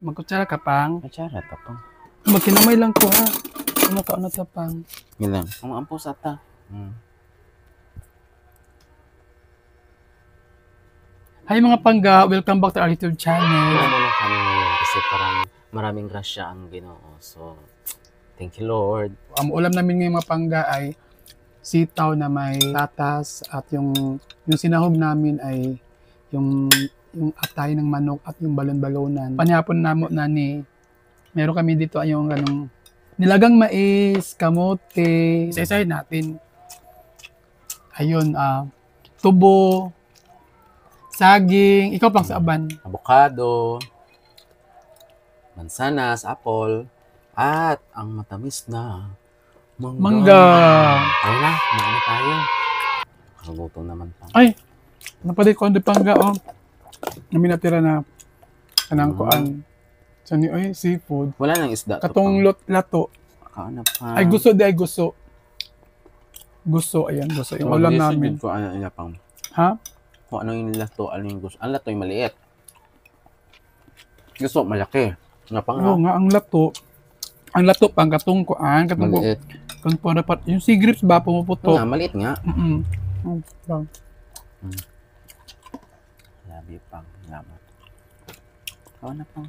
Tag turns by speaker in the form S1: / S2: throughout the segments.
S1: Magkutsara ka pang.
S2: Kutsara tapang.
S1: Magkinamay lang ko ha. Ano ka na tapang.
S2: Gilang. Ang ampos ata.
S1: Hi mga pangga, welcome back to our YouTube channel.
S2: Wala muna kami ngayon kasi parang maraming grasya ang Ginoo. So, thank you Lord.
S1: Ang ulam namin ngayong mga pangga ay sitaw na may tatas at yung sinahog namin ay yung atay ng manok at yung balon-balonan. Panyapon namo na ni meron kami dito ay yung ganong nilagang mais, kamote, isa-isahin natin. Ayun, tubo, saging, ikaw pang sa aban.
S2: Avocado, mansanas, apple, at ang matamis na
S1: Mangga.
S2: Ay na, kumain na tayo. Nakagutom naman pa.
S1: Ay, napalit ko ang pangga, oh. Namin natira na kanang kuan. Sa ni ay seafood.
S2: Wala nang isda.
S1: Katong lato.
S2: Kaano pa?
S1: Ay gusto di ay gusto. Gusto, ayan, gusto. Yung ulam namin.
S2: Ko ano ina pang.
S1: Ha?
S2: Kung ano yung lato, ano yung gusto. Ang lato yung maliit. Gusto, malaki. Nga pang
S1: Oo nga, ang lato pang katong kuan, katong
S2: maliit.
S1: kung dapat yung sea grapes ba pumuputok.
S2: Nga, maliit nga.
S1: Bang.
S2: Labi pang. Lamat. Kawan na pang.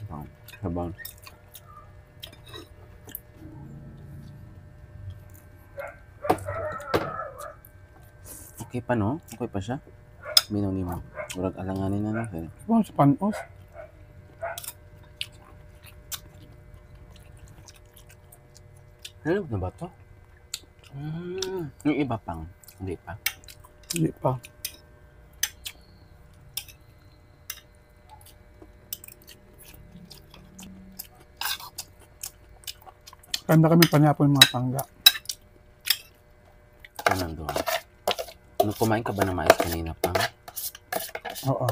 S2: Bang. Sabang. Okay pa no? Okay pa siya? Minaw ni mo. Murag alanganin na no?
S1: Bang sa panos.
S2: Ano na ba to? Yung iba pang. Hindi pa.
S1: Hindi pa. Kanda kami panyapon mga pangga.
S2: Ano doon? Ano, kumain ka ba ng mais kanina pang?
S1: Oo.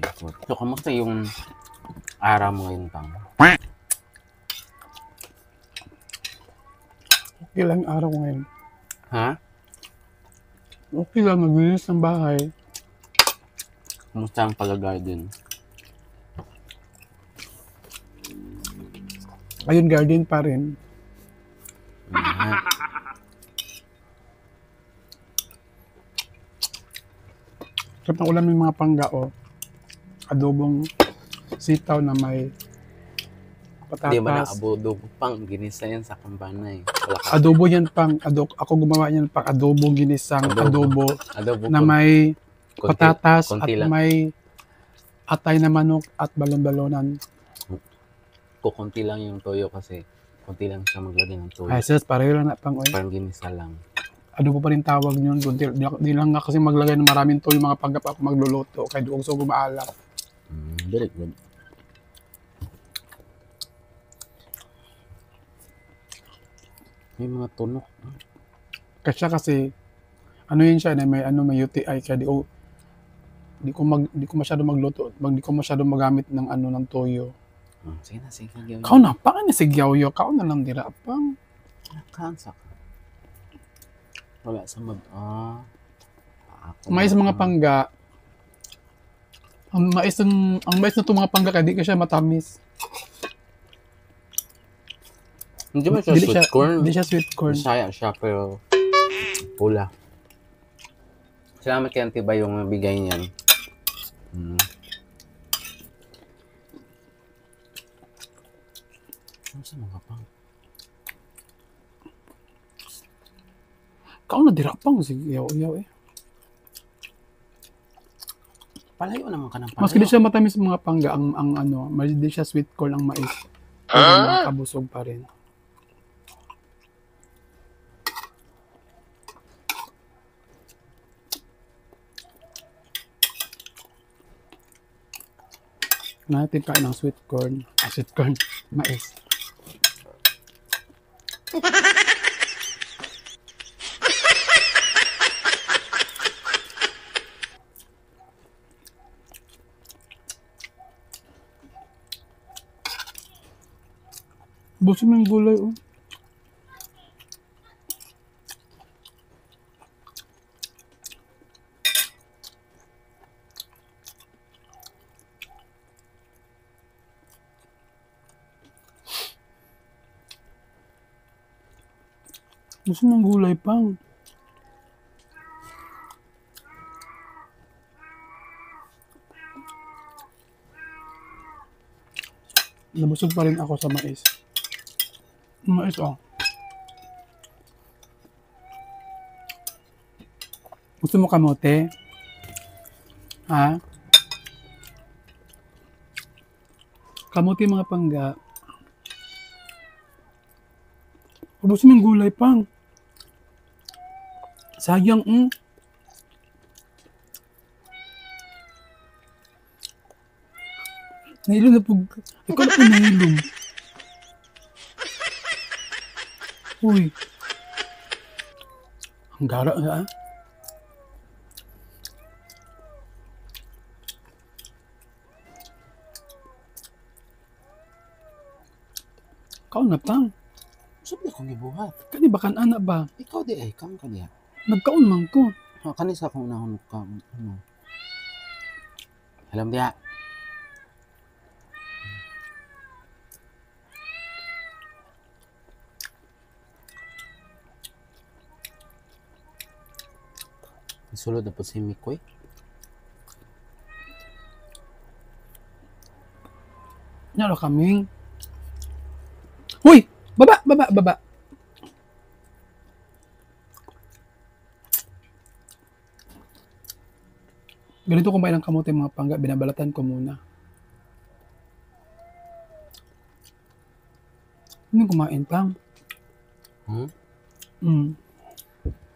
S2: Very good. So, kamusta yung araw mo ngayon pang?
S1: Okay lang yung araw ko ngayon.
S2: Ha?
S1: Okay lang, naglinis ng bahay.
S2: Kamusta ang pag-garden?
S1: Ayun, garden pa rin. Sarap ng ulam ng mga pangga, oh. Adobong sitaw na may patatas.
S2: Hindi ba na-adobo pang ginisa yan sa kambanay?
S1: Adobo yan pang, ako gumawa yan pang adobo ginisang adobo na may patatas at
S2: lang.
S1: may atay na manok at balon-balonan.
S2: Kukunti lang yung toyo kasi kunti lang siya maglagay ng toyo.
S1: Ay, sis, pareho lang na pang, oy.
S2: Parang ginisa lang.
S1: Adobo pa rin tawag yun. Di lang nga kasi maglagay ng maraming toyo mga pagka ako magluluto. Kaya doon so gumaalak.
S2: Very good. May mga tunok.
S1: Kasi ano yun siya na may UTI kaya di ko masyado magluto, di ko masyado magamit ng ng toyo.
S2: Sige na, sige na.
S1: Kao na pa ni sigyaw-yo, kao na lang dira pang.
S2: Kansa ka. Wala sa
S1: Mais mga pangga. Ang mais na to mga pangga kaya di ka siya matamis.
S2: Hindi ba siya sweet corn?
S1: Hindi siya sweet corn.
S2: Masaya siya pero pula. Salamat kay Auntie Bay yung nabigay niyan. Ano sa mga pang?
S1: Kao na dira pang sigyaw-yaw eh.
S2: Palayo naman ka ng palayo.
S1: Mas hindi siya matamis mga pangga ang mas hindi siya sweet corn ang mais. Pero nakakabusog pa rin. Natin kain ng sweet corn, mais. Busog ng gulay, oh. Gusto ng gulay pang. Nabusog pa rin ako sa mais. Mais, oh. Gusto mo kamote? Ha? Kamote mga pangga. Ubusin ng gulay pang. Sayang, Nahilom na pag... Ikaw na po nahilom. Uy. Ang gara nga, ah. Kaon na pang.
S2: Sabi akong gibuhat.
S1: Kani ba kan anak ba?
S2: Ikaw di ay, kam ka diya.
S1: Nagkaon man ko.
S2: Ha, kanisa akong unahon ka. Ano? Alam diya. Sulod na po si Mikoy.
S1: Nyaro kaming. Uy! Baba! Baba! Baba! Ganito kumain ng kamote mga pangga. Binabalatan ko muna. Hindi kumain pang.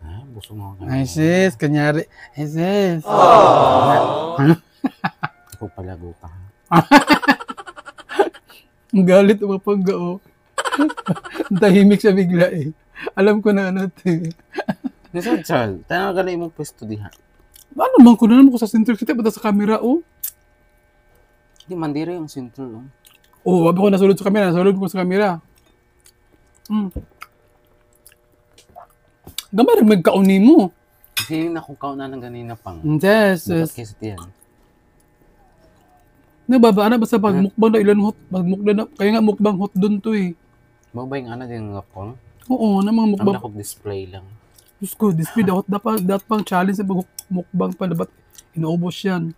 S2: Ah, busog na ako.
S1: Ay sis, kanyari. Ay sis.
S2: Ako palago ka.
S1: Ang galit mga pangga, oh. Tahimik siya bigla eh. Alam ko na ano ito eh.
S2: Nisod, Charles. Tayo ka na imong pwesto diha.
S1: Ano man ko na naman ko sa center kita bata sa camera, oh.
S2: Di mandiri yung sentro.
S1: Oh, wabi ko nasulod sa camera. Nasulod ko sa camera. Gamay rin magkauni mo.
S2: Kasi yun akong kauna ng ganina pang.
S1: Yes,
S2: Bukat
S1: yes.
S2: kayo sa tiyan.
S1: Nababa na basta pag mukbang na ilan hot. Pag mukbang na, kaya nga mukbang hot doon to eh.
S2: Mabay nga na din nga pang.
S1: Oo, na mga
S2: Ang
S1: mukbang.
S2: nakog display lang.
S1: Diyos ko, display dapat dapat pang challenge sa pag mukbang pala. Ba't inuubos yan?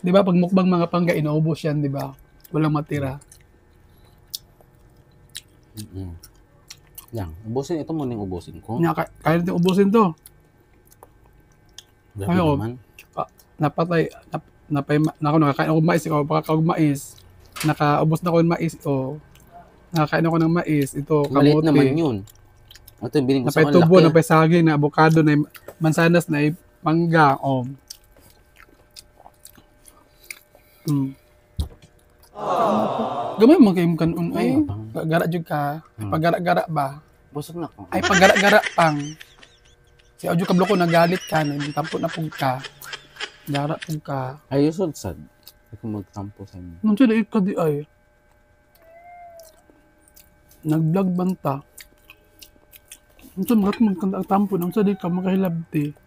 S1: Di ba? Pag mukbang mga pangga, inuubos yan, di ba? Walang matira.
S2: Yan. Ubusin ito muna yung ubusin ko.
S1: Kaya natin ubusin to.
S2: Grabe
S1: Ayaw.
S2: naman.
S1: Napatay. Nakakain ako ng mais. Ikaw, pakakaog mais. Nakaubos na ako ng mais. O, nakakain ako ng mais. Ito,
S2: Maliit
S1: kamote.
S2: naman yun. Ito yung biling ko sa
S1: Napay tubo,
S2: laki.
S1: napay saging, na avocado, na mansanas, na mangga. O. Gamay mo kayong kanon. Ay, gara jud ka. Pag-gara-gara ba?
S2: Busog na ko.
S1: Ay, pag-gara-gara pang. Si Audio Kablo ko nagalit ka. Tampo na pug ka. Gara pug ka.
S2: Ay, yusod sad. Hindi ko magtampo sa inyo.
S1: Nung sila ka di ay. Nag-vlog banta. Nung sila magkanta ang tampo. Nung sila ka makahilabti.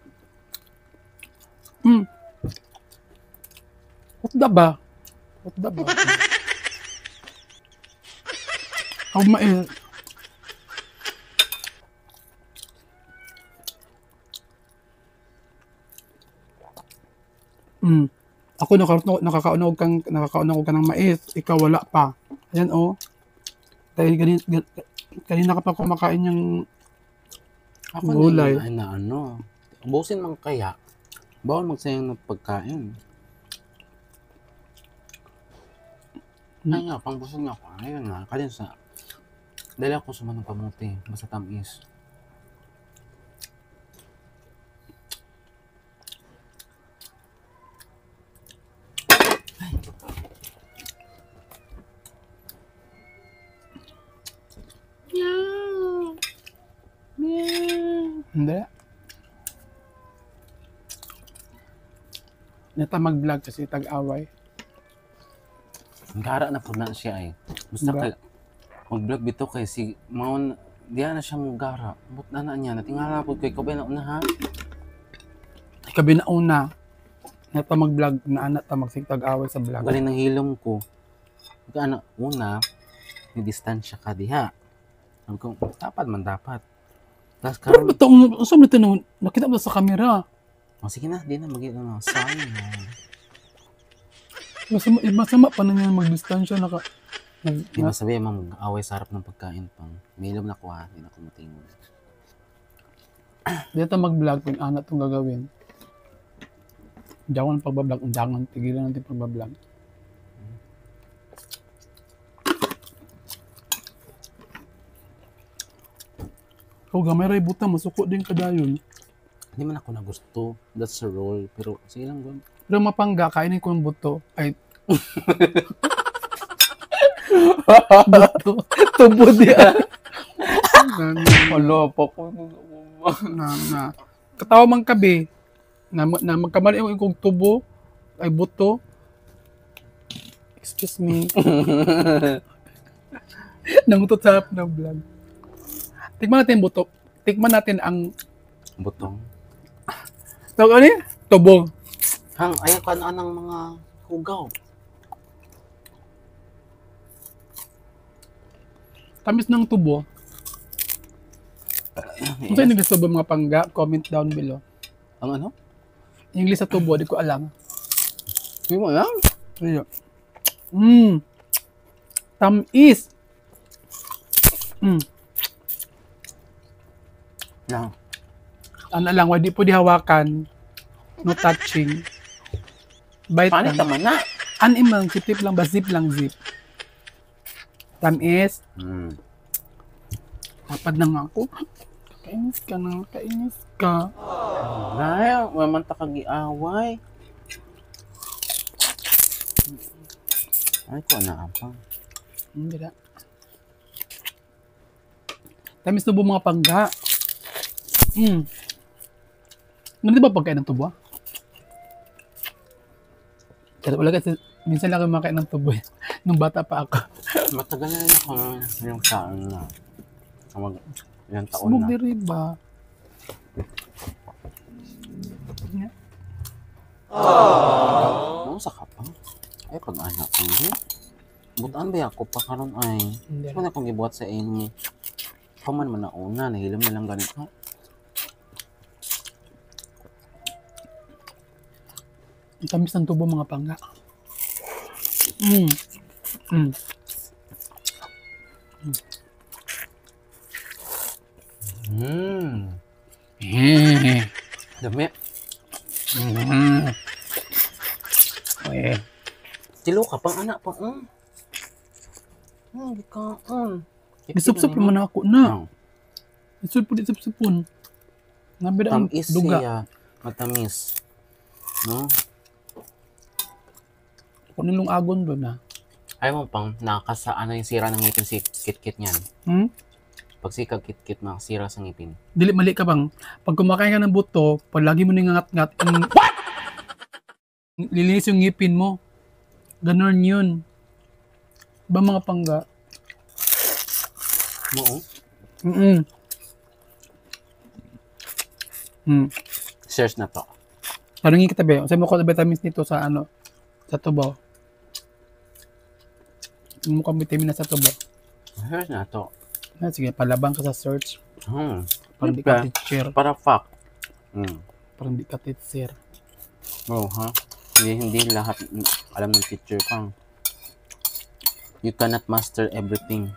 S1: What da ba? What da ba? Ako mais. Ako nakakaunog ka ng mais. Ikaw wala pa. Ayan oh. Dahil kanina ka pa kumakain yung
S2: Ako
S1: gulay.
S2: na ano. Ubusin man kaya. Bawal magsayang ng pagkain. Ay nga, pang busog nga ako. Ayun nga, kalin sa... Dali ako sumanong kamuti. Basta tamis.
S1: Hindi. Nata mag-vlog kasi tag-away.
S2: Gara na po na siya ay. Basta
S1: Diba?
S2: ka... Mag-vlog bito kay si... Maon... Diyan na siya mong gara. But na niya. Natingala po kay Kobe na una ha.
S1: Ikabi na una. Nata mag-vlog na anak ta magsig-tag-away sa vlog.
S2: Galing ng hilom ko. Ika na, una, may distansya ka diha. Sabi ko, dapat man dapat. Tapos
S1: Pero
S2: karon,
S1: ba't ang usap nito no? Nakita mo sa camera.
S2: oh, sige na, di na mag-ano. Sorry na.
S1: Masama pa na niya magdistansya
S2: Di ba sabi mag-away sa harap ng pagkain pang. May ilom na kuha, di na ako matingon.
S1: Dito mag-vlog kung ano itong gagawin. Diyan pagbablog. Diyan tigilan natin pagbablog. Ikaw gamay ray buta, masuko din kadayon.
S2: Hindi man ako na gusto. That's a role. Pero sige lang gawin.
S1: Pero mapangga, kainin ko yung buto. Ay, buto. Tubo diya.
S2: Hala, pa ko.
S1: na katawa man kabi na magkamali yung kong tubo ay buto. Excuse me. Nangutot sa harap ng vlog. Tikman natin yung buto. Tikman natin ang
S2: Butong.
S1: tawag ano yun? Tubo.
S2: Hang, ayaw ka na ng mga hugaw.
S1: Tamis ng tubo. Kung saan English tubo mga pangga, comment down below.
S2: Ang ano?
S1: English sa tubo, di ko alam.
S2: Hindi mo alam?
S1: Ayo. Tamis.
S2: Lang.
S1: Ano lang, wadi po dihawakan. No touching. Bite
S2: Paano
S1: lang.
S2: tama na?
S1: Anim lang, zip lang ba? Zip lang, zip. Tamis. Tapad na nga ako. Kainis ka na, kainis ka.
S2: Ay, mamanta kang giaway. Ay, ko na apa.
S1: Hindi na. Tamis tubo mga pangga. Ano di ba pagkain ng tubo? Kaya wala kasi, minsan lang ako makain ng tubo. Nung bata pa ako.
S2: Matagal na rin ako yung taon na. Ilang taon
S1: Subog
S2: na.
S1: di rin ba?
S2: Ano sa ka pa? Ay, pag-anak ko hindi. Butaan ba ako pa karon ay?
S1: Hindi.
S2: Ano akong gibuhat sa inyo? Paman man na una, nahilam na lang ganito.
S1: Ang tamis ng tubo mga pangga.
S2: Dami.
S1: Eh.
S2: Tilo ka pang anak pa. Hindi ka.
S1: Isup-sup naman ako na. Isup-supon. Nabida ang
S2: Tamis
S1: duga.
S2: siya. Matamis. No?
S1: Kung nilong agon doon na.
S2: Ayaw mo pang nakasaan na yung sira ng ngipin si kit-kit niyan. Pag sikag kit-kit, makasira sa ngipin.
S1: Dili mali ka bang? Pag kumakain ka ng buto, pag lagi mo ningangat-ngat, lilinis yung ngipin mo. Ganon yun. Ba mga pangga?
S2: Oo. Shares na to.
S1: Tanungin kita ba? Sa mo ko na vitamins nito sa ano? Sa tubo. Ano mo kang vitamin na sa tubo?
S2: Shares na to.
S1: Sige, palabang ka sa search. Parang di
S2: Okay.
S1: ka teacher.
S2: Para fact.
S1: Parang di ka teacher.
S2: Oh, ha? Hindi lahat alam ng teacher pang. You cannot master everything.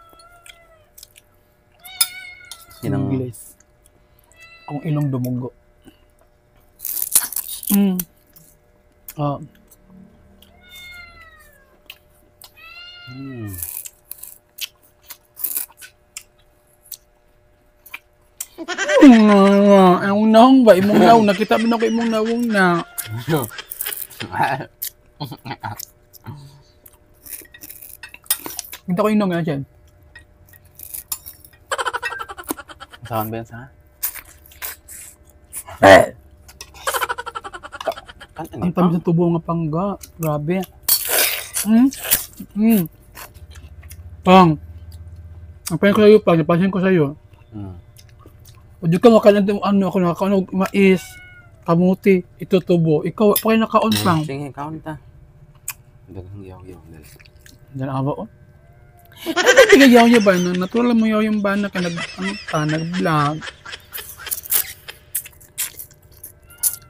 S2: Sinang
S1: English. Kung ilong dumugo. Oh. Ang naong ba? Imong naong. Nakita mo na ko imong naong na. Kita ko yung naong nga siya.
S2: Saan ba yan sa?
S1: Ang tamis ng tubo nga pangga. Grabe. Pang. Ang pahin ko sa'yo, pang. Napansin ko sa'yo. Pwede ka makalan ng ano, ako nakakaano, mais, kamuti, ito tubo. Ikaw, pa kayo nakaon pang.
S2: Sige, kaon ta. Dagang yaw-yaw.
S1: Diyan awa o. Hindi ka yaw niya ba? Natural mo yaw yung ba na ka nag-vlog.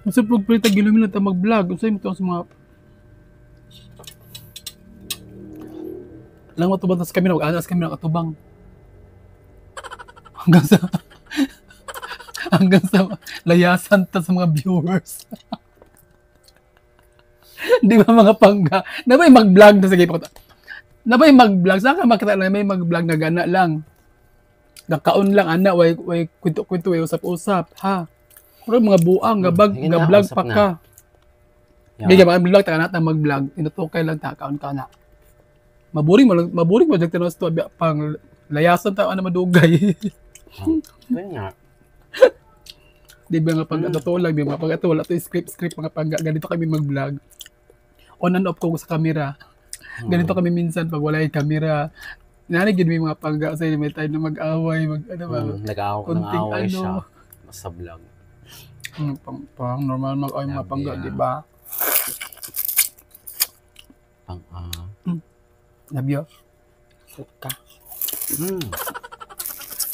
S1: Kasi pag pwede tagilom na mag-vlog. Kasi mo ito sa mga... Lang matubang tas kami na. Mag-alas kami na katubang. Hanggang sa layasan ta sa mga viewers. Di ba mga pangga? Na ba yung mag-vlog na sige pa. Na ba yung mag-vlog? Saan ka makita na may mag-vlog na gana lang? Nakaon lang, ana, way kwento-kwento, way usap-usap, ha? Pero mga buang, gabag,
S2: Sige na,
S1: ga-vlog
S2: usap
S1: pa
S2: na.
S1: ka.
S2: Yeah.
S1: Bigyan mga vlog, taka natin mag-vlog. Inutukay lang, takaon ka na. Maburing mo, dyan tinos to, pang layasan ta, ano madugay.
S2: Yun nga.
S1: Di ba nga pag totoo lang, di ba? Pag ito, wala to script, mga pangga, ganito kami mag-vlog. On and off ko sa camera. Ganito kami minsan pag wala yung camera. Nanigid may mga pangga sa may time na mag-away,
S2: Nag-aaway siya sa vlog.
S1: Pang normal mag-away mga pangga, di ba? Love you. Ka.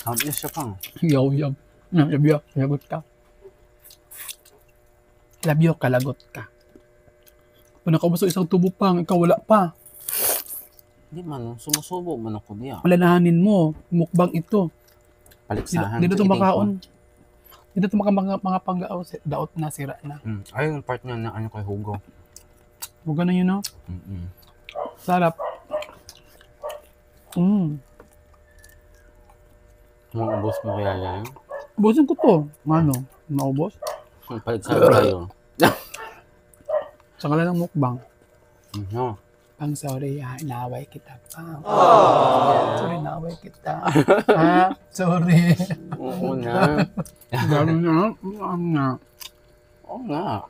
S2: Habis siya pang.
S1: Yaw. Love you. Lagot ka. Love you, kalagot ka. Kung nakaubos isang tubo pang, ikaw wala pa.
S2: Hindi man, sumusubo man ako diya.
S1: Malanahanin mo, mukbang ito.
S2: Paliksahan.
S1: Dito ito makaon. Dito ito mga panggaaw, daot na, sira na.
S2: Ay, yung part niya na ano kay Hugo.
S1: Huwag na yun, no? Sarap.
S2: Maubos mo kaya yan?
S1: Ubusin ko to. Ano? Maubos?
S2: Paliksahan tayo.
S1: Sa kala ng mukbang. Pang sorry, inaaway kita. Sorry, inaaway kita. Sorry.
S2: Oo na.
S1: Gano'n na. nga.
S2: Oo nga.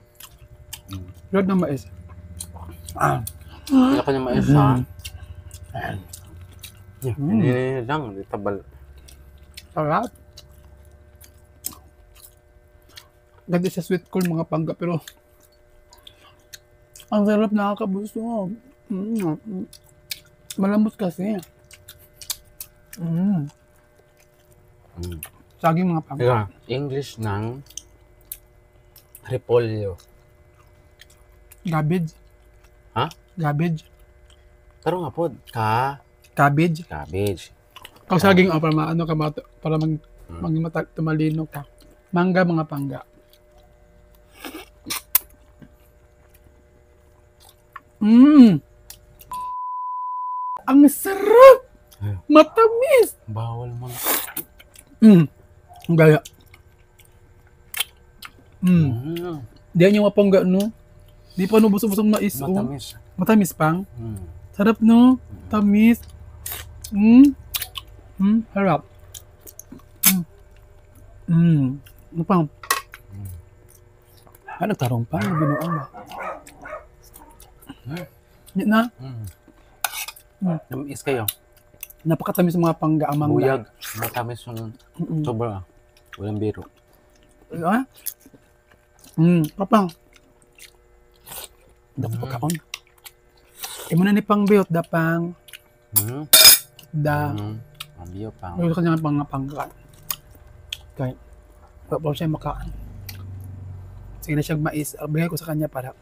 S1: Lord na mais.
S2: Wala ka na mais, ha? Hindi lang, di tabal.
S1: Sarap. Ganda siya sweet corn mga pangga, pero ang sarap, nakakabusog. Malambot kasi. Saging mga pangga.
S2: Kaya, English ng repolyo.
S1: Cabbage.
S2: Ha?
S1: Cabbage.
S2: Pero nga po,
S1: Cabbage.
S2: cabbage.
S1: Kung saging, para tumalino ka. Mangga mga pangga. Ang sarap! Matamis!
S2: Bawal mo.
S1: Ang gaya. Diyan yung mapangga, no? Di pa busog-busog mais.
S2: Matamis.
S1: Matamis pang. Sarap, no? Tamis. Harap. Ano pang? Nagtarong pa. Binuang ba? Yan na.
S2: Namis kayo.
S1: Napakatamis mga pangga ang mangga.
S2: Buyag. Matamis yung sobra. Walang biro.
S1: Ah? Kapang. Dapat pagkaon. Imo na ni pang biyot dapang.
S2: Mabiyo pa.
S1: Gusto kanya pang pangga. Kaya wala siya makaan. Sige na siyang mais. Bigay ko sa kanya para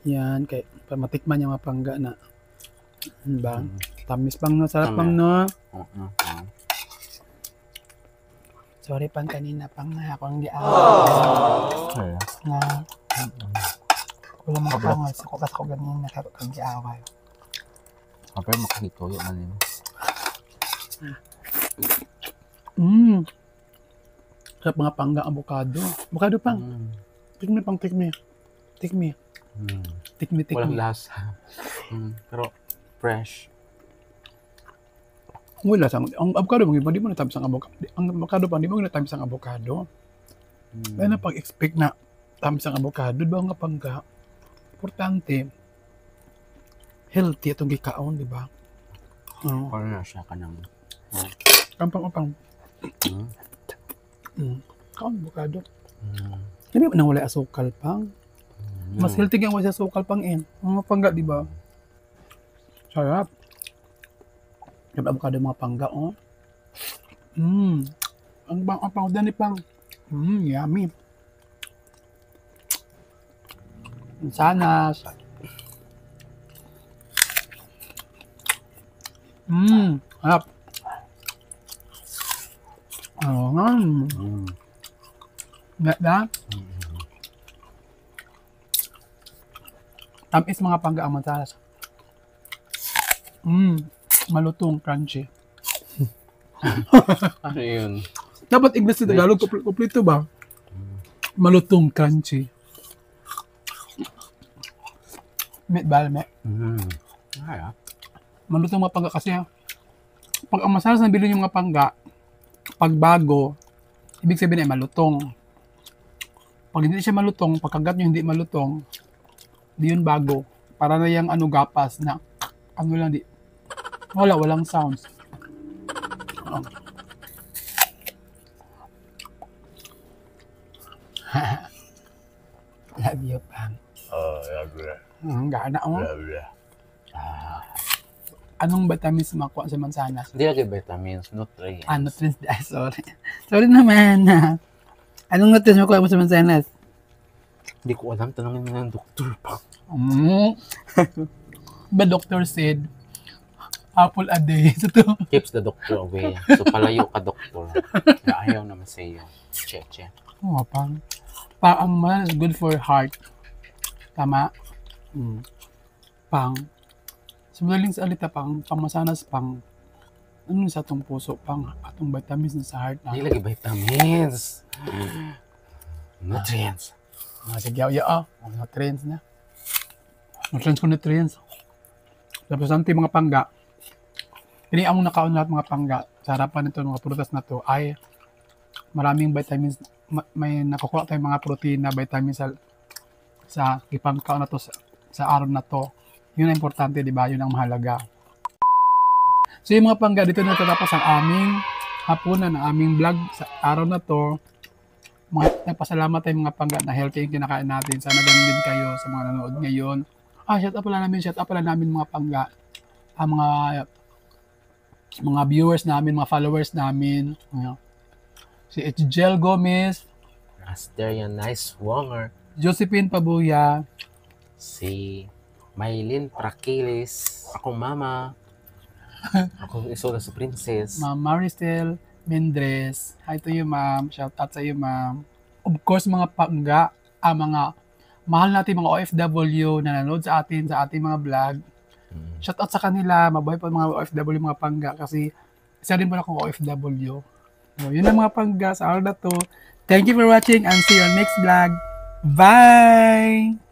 S1: yan, kay para matikman niya mga pangga na. Ba? Tamis pang no, sarap pang no. Sorry pang kanina pang na ako ang giaway. Na. Wala mo pang sa ko kasi ko ganyan na kang giaway.
S2: Kapag makahito yung ano yun.
S1: Sarap mga pangga avocado. Avocado pang. Tikmi pang tikmi. Tikmi.
S2: Walang lasa. Pero fresh.
S1: Wala sang ang avocado mo di mo natamis ang avocado. Ang avocado pa di mo natamis ang avocado. Kaya na pag-expect na tamis ang avocado ba nga pangga. Importante healthy itong gikaon, di ba?
S2: Para na siya ka ng
S1: Kampang. Kaon avocado. Hindi ba nang wala asukal pang? Mas healthy nga wala asukal pang Mga pangga, di ba? Sarap. Yung avocado mga pangga, oh. Ang pangda ni pang. Yummy. Mansanas. Harap. Oo nga. Ganda. Tamis mga pangga ang mansanas. Malutong, crunchy.
S2: Ano yun?
S1: Dapat English na Tagalog, kumpleto ba? Malutong, crunchy. Bal. Malutong mga pangga kasi pag ang masalas na bilhin yung mga pangga, pag bago, ibig sabihin ay malutong. Pag hindi siya malutong, pagkagat nyo hindi malutong, di yun bago. Para na yung gapas na ano lang di. Walang sounds. Love you, Pang. Gana mo. Anong vitamins makuha sa mansanas?
S2: Hindi lagi vitamins, nutrients.
S1: Nutrients. Sorry. Sorry naman. Anong nutrients makuha mo sa mansanas?
S2: Hindi ko alam, tanongin mo ng doktor pa.
S1: The doctor said, apple a day.
S2: Keeps the doctor away. So palayo ka, doktor. Ayaw naman sa iyo. Cheche.
S1: Oo, ang mas good for heart. Tama? So madaling sa alita, pangmasanas, ano sa atong puso, atong vitamins na sa heart na.
S2: Hindi lagi vitamins. Nutrients.
S1: Sige, nutrients na. Nutrients. Tapos nanti mga pangga, ini ang nakaon lahat mga pangga sa harapan nito mga prutas na to ay maraming vitamins, may nakukuha tayong mga protein na vitamins sa ipangkaon na to sa araw na to. Yun ang importante, di ba? Yun ang mahalaga. So yung mga pangga, dito na tatapos ang aming hapunan, ang aming vlog sa araw na to. Nagpasalamat tayong mga pangga na healthy yung kinakain natin. Sana ganun din kayo sa mga nanonood ngayon. Shout out pala namin mga pangga. Ang mga viewers namin, mga followers namin. Si Ejel Gomez.
S2: Asterian Nice Wonger.
S1: Josephine Pabuya.
S2: Si Maylin Prakilis. Akong mama. Akong isola sa princess.
S1: Ma'am Maristel Mendres. Hi to you, ma'am. Shout out sa iyo, ma'am. Of course, mga pangga, mga mahal natin mga OFW na nanonood sa ating mga vlog. Shout out sa kanila. Mabuhay po mga OFW, mga pangga. Kasi isa rin po akong OFW. So, yun ang mga pangga sa araw na to. Thank you for watching and see you on next vlog. Bye!